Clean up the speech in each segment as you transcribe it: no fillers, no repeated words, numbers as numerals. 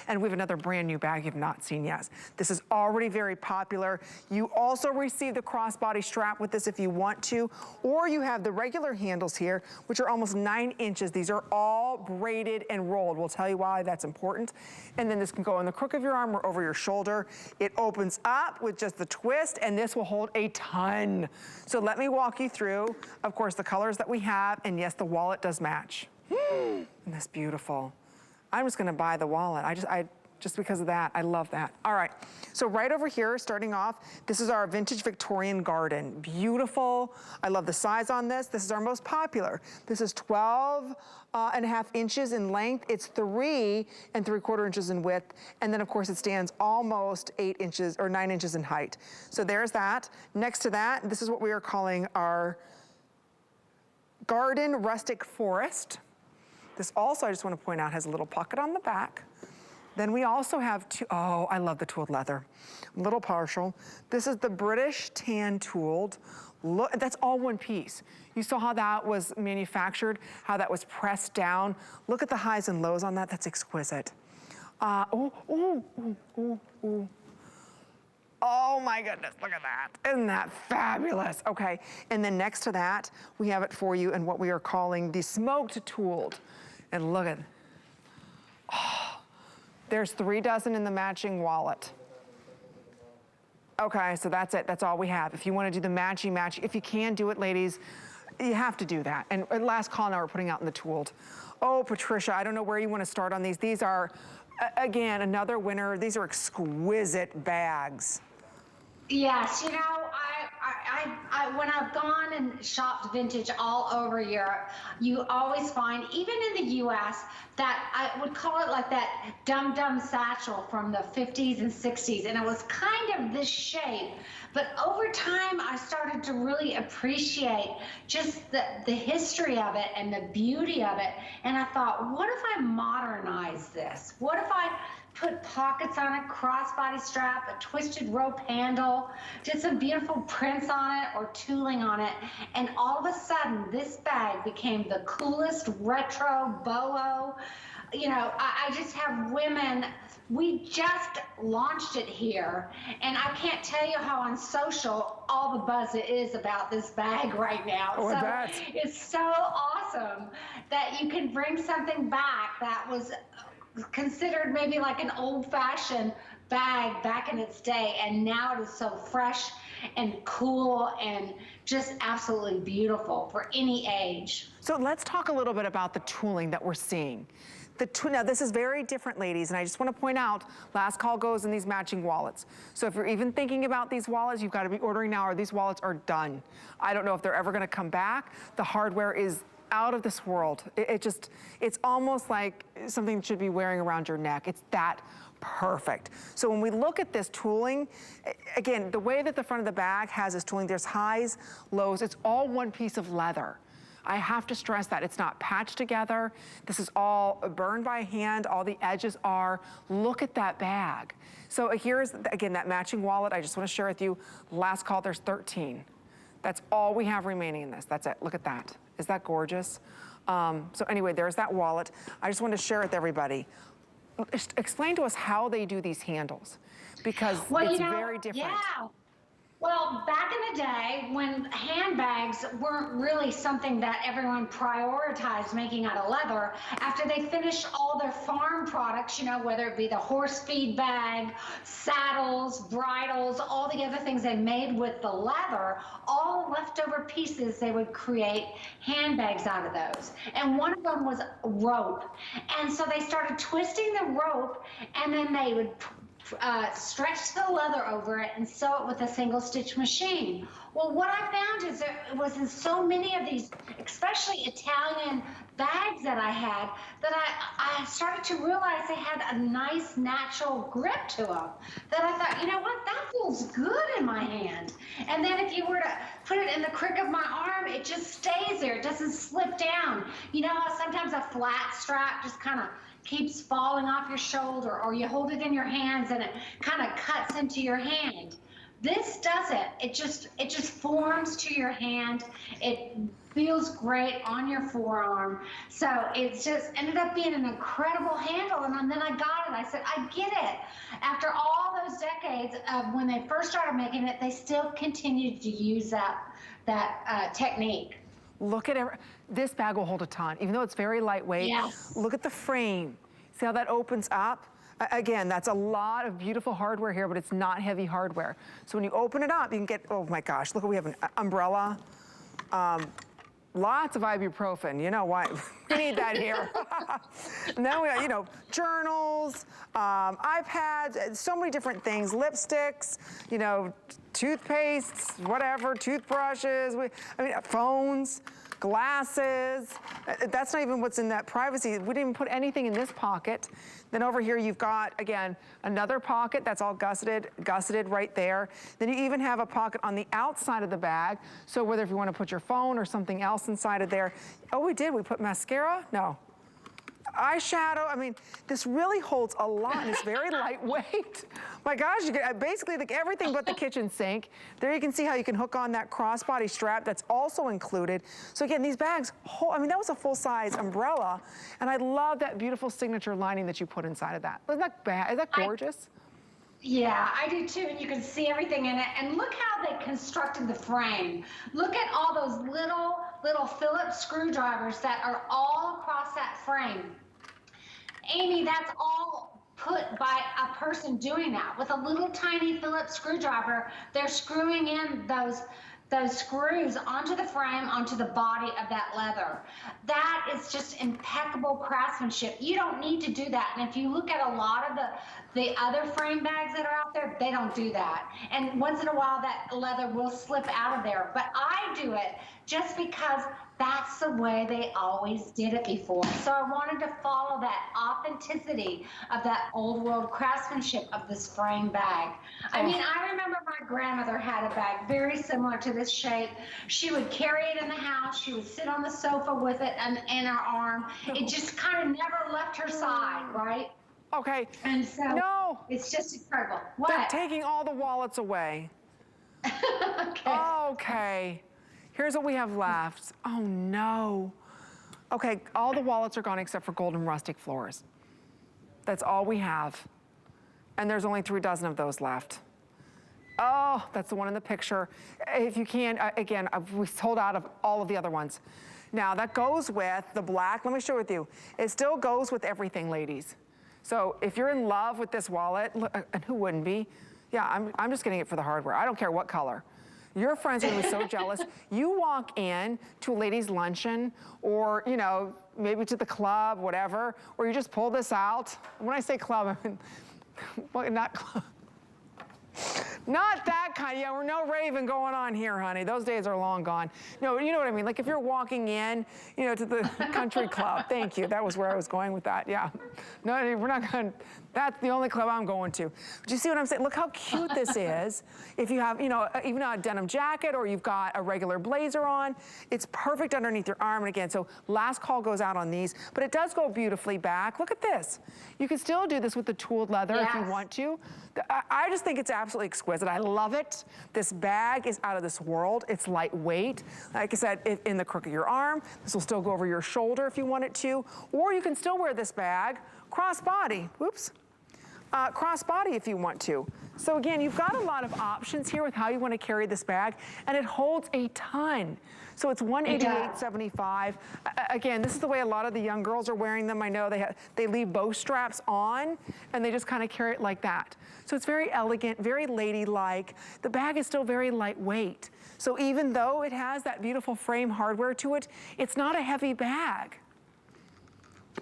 And we have another brand new bag you've not seen yet. This is already very popular. You also receive the crossbody strap with this if you want to, or you have the regular handles here, which are almost 9 inches. These are all braided and rolled. We'll tell you why that's important. And then this can go on the crook of your arm or over your shoulder. It opens up with just the twist, and this will hold a ton. So let me walk you through, of course, the colors that we have, and yes, the wallet does match. Isn't this beautiful? I'm just gonna buy the wallet. Just because of that, I love that. All right, so right over here, starting off, this is our vintage Victorian garden. Beautiful, I love the size on this. This is our most popular. This is 12.5 inches in length. It's 3 3/4 inches in width. And then of course it stands almost 8 inches or 9 inches in height. So there's that. Next to that, this is what we are calling our garden rustic forest. This also, I just want to point out, has a little pocket on the back. Then we also have oh, I love the tooled leather. A little partial. This is the British tan tooled. Look, that's all one piece. You saw how that was manufactured, how that was pressed down. Look at the highs and lows on that, that's exquisite. Oh my goodness, look at that. Isn't that fabulous? Okay, and then next to that, we have it for you in what we are calling the smoked tooled. And look at, there's 3 dozen in the matching wallet. Okay, so that's it, that's all we have. If you wanna do the matchy, if you can do it, ladies, you have to do that. And last call now, we're putting out in the tooled. Oh, Patricia, I don't know where you wanna start on these. These are, again, another winner. These are exquisite bags. Yes, you know, when I've gone and shopped vintage all over Europe, you always find, even in the US, that I would call it like that dum-dum satchel from the 50s and 60s, and it was kind of this shape. But over time, I started to really appreciate just the history of it and the beauty of it. And I thought, what if I modernize this? What if I put pockets on it, crossbody strap, a twisted rope handle, did some beautiful prints on it or tooling on it, and all of a sudden this bag became the coolest retro boho. You know, I just have women, we just launched it here, and I can't tell you how on social all the buzz it is about this bag right now. Oh, so I bet. It's so awesome that you can bring something back that was considered maybe like an old-fashioned bag back in its day, and now it is so fresh and cool and just absolutely beautiful for any age. So let's talk a little bit about the tooling that we're seeing. Now this is very different, ladies, and I just want to point out, last call goes in these matching wallets. So if you're even thinking about these wallets, you've got to be ordering now, or these wallets are done. I don't know if they're ever going to come back. The hardware is out of this world. It's almost like something that should be wearing around your neck. It's that perfect. So when we look at this tooling, again, the way that the front of the bag has this tooling, there's highs, lows, it's all one piece of leather. I have to stress that it's not patched together. This is all burned by hand. All the edges are. Look at that bag. So here's, again, that matching wallet. I just want to share with you, last call, there's 13. That's all we have remaining in this. That's it. Look at that. Is that gorgeous? So anyway, there's that wallet. I just want to share it with everybody. Explain to us how they do these handles, because it's very different. Yeah. Well, back in the day when handbags weren't really something that everyone prioritized making out of leather, after they finished all their farm products, you know, whether it be the horse feed bag, saddles, bridles, all the other things they made with the leather, all leftover pieces, they would create handbags out of those. And one of them was rope. And so they started twisting the rope, and then they would stretch the leather over it and sew it with a single stitch machine. Well, what I found is it was in so many of these, especially Italian bags that I had, that I started to realize they had a nice natural grip to them. That I thought, you know what, that feels good in my hand. And then if you were to put it in the crook of my arm, it just stays there. It doesn't slip down. You know how sometimes a flat strap just kind of keeps falling off your shoulder, or you hold it in your hands and it kind of cuts into your hand. This doesn't. It just forms to your hand. It feels great on your forearm. So it's just ended up being an incredible handle. And then I got it. I said, I get it. After all those decades of when they first started making it, they still continued to use that technique. Look at this bag will hold a ton, even though it's very lightweight. Yes. Look at the frame. See how that opens up? Again, that's a lot of beautiful hardware here, but it's not heavy hardware. So when you open it up, you can get, oh my gosh, look, we have an umbrella. Lots of ibuprofen, you know why? We need that here. And then we got, you know, journals, iPads, so many different things, lipsticks, you know, toothpastes, whatever, toothbrushes, phones, glasses. That's not even what's in that privacy. We didn't even put anything in this pocket. Then over here you've got, again, another pocket that's all gusseted right there. Then you even have a pocket on the outside of the bag. So whether if you want to put your phone or something else inside of there. Oh, we did, we put mascara? No. Eyeshadow, I mean, this really holds a lot and it's very lightweight. My gosh, you get basically everything but the kitchen sink. There you can see how you can hook on that crossbody strap that's also included. So again, these bags, I mean, that was a full-size umbrella, and I love that beautiful signature lining that you put inside of that. Isn't that bad? Is that gorgeous? Yeah, I do too, and you can see everything in it. And look how they constructed the frame. Look at all those little Phillips screwdrivers that are all across that frame. Amy, that's all put by a person doing that. With a little tiny Phillips screwdriver, they're screwing in those screws onto the frame, onto the body of that leather. That is just impeccable craftsmanship. You don't need to do that. And if you look at a lot of the other frame bags that are out there, they don't do that. And once in a while, that leather will slip out of there. But I do it just because that's the way they always did it before. So I wanted to follow that authenticity of that old world craftsmanship of this frame bag. I mean, I remember my grandmother had a bag very similar to this shape. She would carry it in the house. She would sit on the sofa with it in her arm. It just kind of never left her side, right? Okay. And so no, it's just incredible. What? They're taking all the wallets away. Okay. Okay. Here's what we have left. Oh no. Okay, all the wallets are gone except for golden rustic floors. That's all we have. And there's only 3 dozen of those left. Oh, that's the one in the picture. If you can, again, we sold out of all of the other ones. Now that goes with the black, let me share with you. It still goes with everything, ladies. So if you're in love with this wallet, and who wouldn't be? Yeah, I'm just getting it for the hardware. I don't care what color. Your friends are gonna be so jealous. You walk in to a ladies' luncheon or, you know, maybe to the club, whatever, or you just pull this out. When I say club, I mean, well, not club. Not that kind, yeah, we're no raving going on here, honey. Those days are long gone. No, you know what I mean, like if you're walking in, you know, to the country club, thank you, that was where I was going with that, yeah. No, we're not going, that's the only club I'm going to. But you see what I'm saying? Look how cute this is. If you have, you know, even a denim jacket or you've got a regular blazer on, it's perfect underneath your arm. And again, so last call goes out on these, but it does go beautifully back. Look at this. You can still do this with the tooled leather if you want to. I just think it's absolutely exquisite. I love it. This bag is out of this world. It's lightweight. Like I said, in the crook of your arm. This will still go over your shoulder if you want it to. Or you can still wear this bag crossbody. Whoops. Crossbody if you want to. So again, you've got a lot of options here with how you want to carry this bag, and it holds a ton. So it's $188.75. Again, this is the way a lot of the young girls are wearing them. I know they leave bow straps on, and they just kind of carry it like that. So it's very elegant, very ladylike. The bag is still very lightweight. So even though it has that beautiful frame hardware to it, it's not a heavy bag.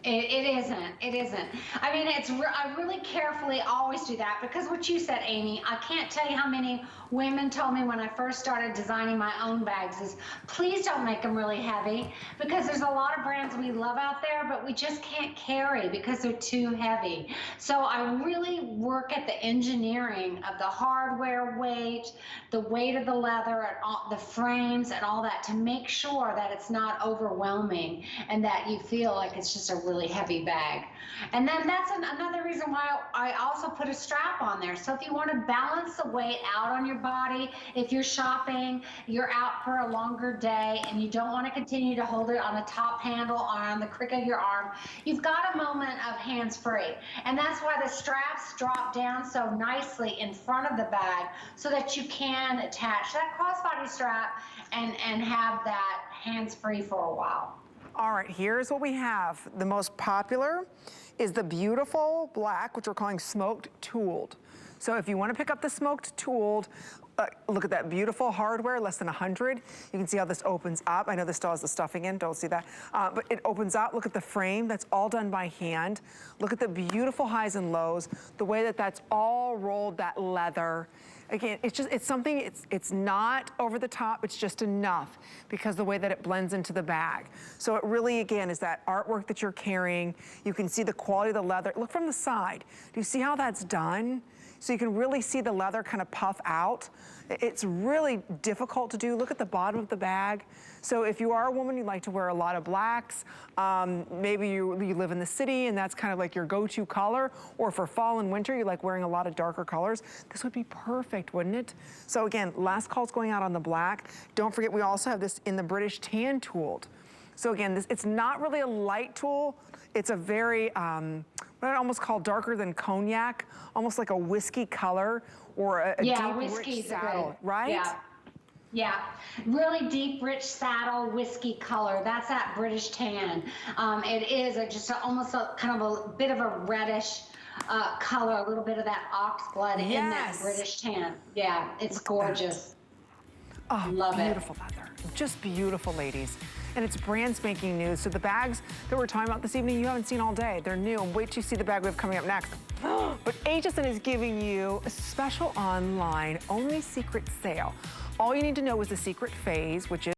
It isn't. I mean, I really carefully always do that because what you said, Amy, I can't tell you how many women told me when I first started designing my own bags is, please don't make them really heavy because there's a lot of brands we love out there, but we just can't carry because they're too heavy. So I really work at the engineering of the hardware weight, the weight of the leather, and all, the frames and all that to make sure that it's not overwhelming and that you feel like it's just a really heavy bag. And then that's another reason why I also put a strap on there. So if you want to balance the weight out on your body, if you're shopping, you're out for a longer day, and you don't want to continue to hold it on the top handle or on the crick of your arm, you've got a moment of hands-free. And that's why the straps drop down so nicely in front of the bag so that you can attach that crossbody strap and have that hands-free for a while. All right, here's what we have. The most popular is the beautiful black, which we're calling smoked tooled. So if you want to pick up the smoked tooled, look at that beautiful hardware, less than 100. You can see how this opens up. I know this still has the stuffing in, don't see that. But it opens up, look at the frame, that's all done by hand. Look at the beautiful highs and lows, the way that that's all rolled, that leather. Again, it's something, it's not over the top, it's just enough because the way that it blends into the bag. So it really, again, is that artwork that you're carrying. You can see the quality of the leather. Look from the side. Do you see how that's done? So you can really see the leather kind of puff out. It's really difficult to do. Look at the bottom of the bag. So if you are a woman, you like to wear a lot of blacks, maybe you live in the city and that's kind of like your go-to color, or for fall and winter, you like wearing a lot of darker colors, this would be perfect, wouldn't it? So again, last call's going out on the black. Don't forget, we also have this in the British tan tooled. So again, it's not really a light tool. It's a very, what I almost call darker than cognac, almost like a whiskey color or a deep, rich saddle, right? Yeah. Yeah, really deep, rich saddle whiskey color. That's that British tan. It is almost a kind of a bit of a reddish color, a little bit of that ox blood in that British tan. Yeah, it's gorgeous. Oh, love it. Beautiful leather, just beautiful, ladies. And it's brand spanking new. So the bags that we're talking about this evening, you haven't seen all day. They're new, and wait till you see the bag we have coming up next. But HSN is giving you a special online only secret sale. All you need to know is the secret phase, which is